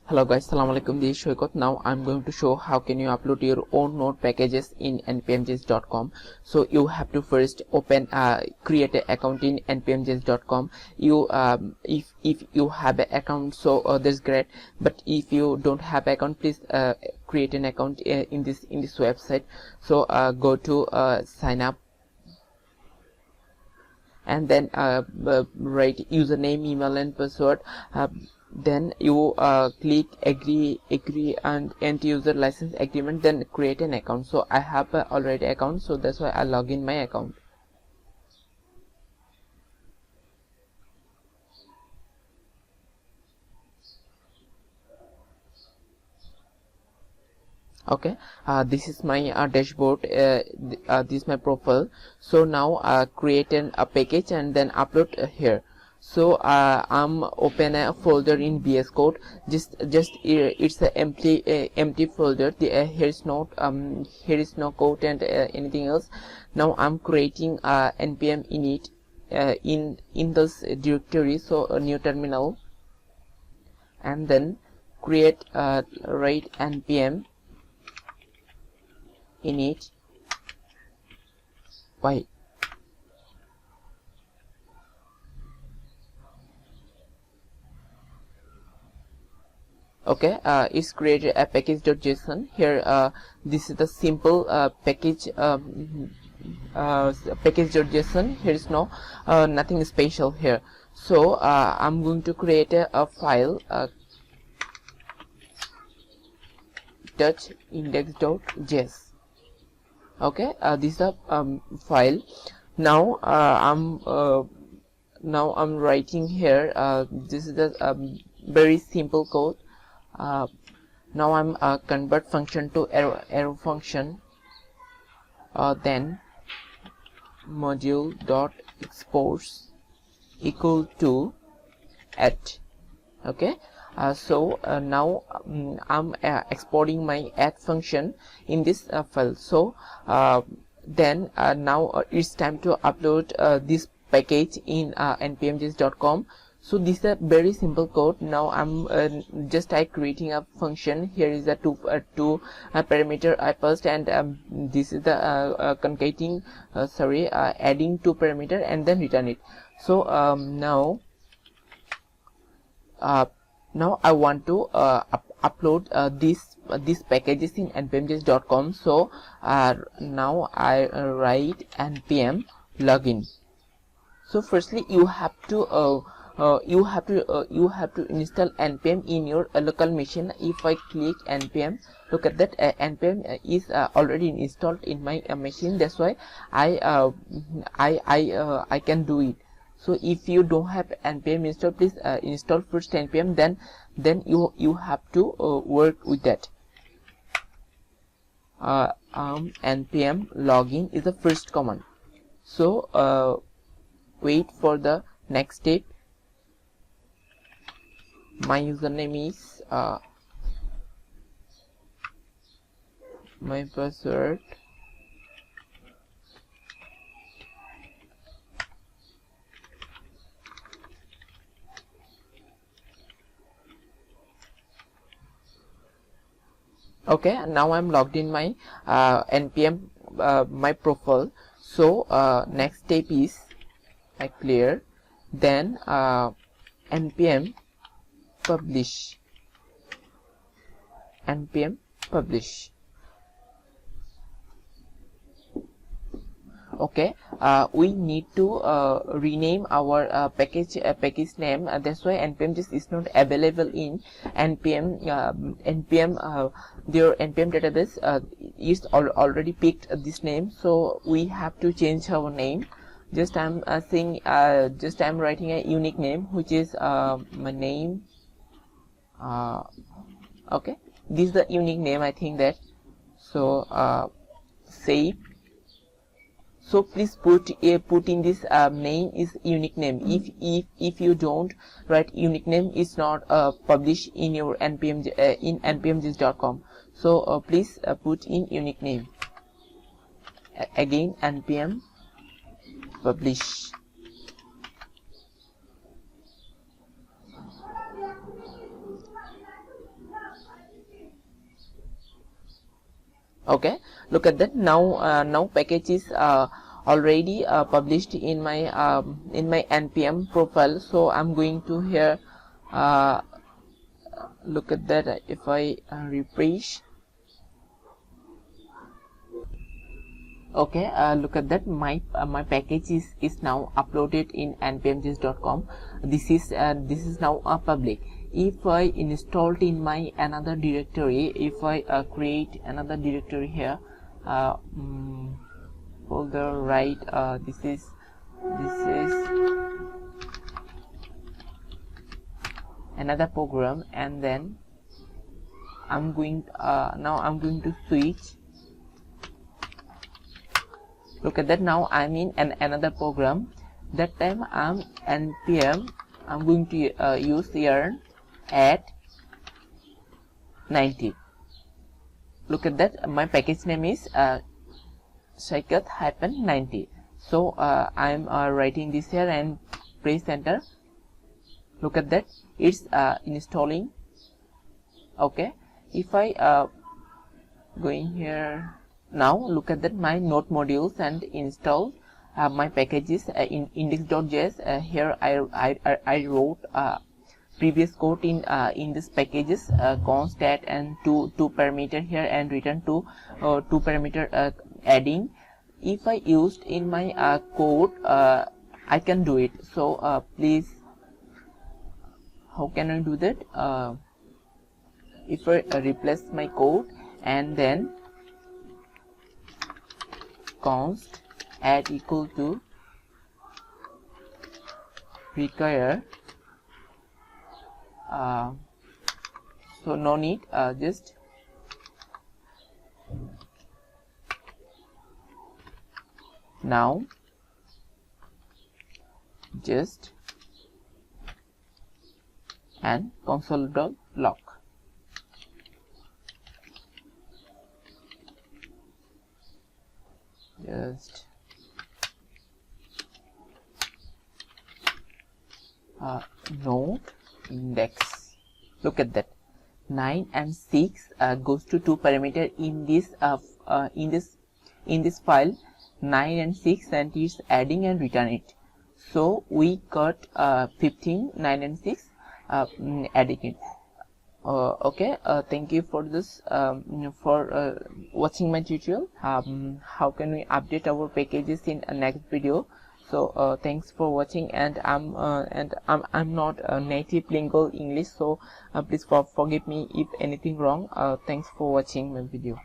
Hello guys, Assalamu alaikum. This is Syket. Now I'm going to show how can you upload your own node packages in npmjs.com. So you have to first create an account in npmjs.com. If you have an account, so that's great. But if you don't have an account, please create an account in this website. So go to sign up, and then write username, email, and password. Then you click agree and enter user license agreement, then create an account. So I have already account, so that's why I log in my account. Okay, this is my dashboard. This is my profile. So now create a package and then upload here. So I'm open a folder in VS Code. Just it's a empty folder. Here is no code and anything else. Now I'm creating npm init in this directory. So a new terminal, and then create write npm init y. Okay, it's created a package.json. Here this is the simple package.json. Here is no nothing special here. So I'm going to create a file, touch index.js. Okay, this is a file. Now I'm writing here. This is the very simple code. Now I'm convert function to arrow function. Then module dot exports equal to add. Okay. So now I'm exporting my add function in this file. So then now it's time to upload this package in npmjs.com. So this is a very simple code. Now I'm just creating a function. Here is the two parameter I passed, and this is the concatenating adding two parameter and then return it. So now I want to upload these packages in npmjs.com. So now I write npm login. So firstly you have to install npm in your local machine. If I click npm, look at that, npm is already installed in my machine. That's why I can do it. So if you don't have npm installed, please install first npm, then you have to work with that. Npm login is the first command. So wait for the next step. My username is my password. Okay, now I'm logged in my npm my profile. So next step is I clear, then npm publish. Okay, we need to rename our package name. That's why npmjs is not available in npm. Their npm database is already picked this name, so we have to change our name. Just I'm writing a unique name, which is my name. Okay, this is the unique name, I think that. So save. So please put in this name is unique name. If you don't write unique name, it's not published in your npm in npmjs.com. So please put in unique name. Again npm publish. Okay, look at that. Now package is already published in my npm profile. So I'm going to here look at that. If I refresh, okay, look at that. My package is now uploaded in npmjs.com. This is now public. If I installed in my another directory, if I create another directory here, folder, right, this is another program, and then I'm going now I'm going to switch. Look at that. Now I'm in another program. That time I'm npm. I'm going to use yarn at 90. Look at that. My package name is Syket -90. So I'm writing this here and press enter. Look at that. It's installing. Okay. If I go in here now, look at that. My node modules and install my packages in index.js. Here I wrote previous code in this packages, const stat and two parameter here, and return to 2 parameter adding. If I used in my code, I can do it. So please, how can I do that? If I replace my code and then const add equal to require, so no need, just now just and console.log. Just node index. Look at that. 9 and 6 goes to 2 parameter in this file. 9 and 6, and it's adding and return it. So we got 15, 9 and 6 adding it. Okay, thank you for this for watching my tutorial. How can we update our packages in a next video? So thanks for watching, and I'm not a native lingual English, so please forgive me if anything wrong. Thanks for watching my video.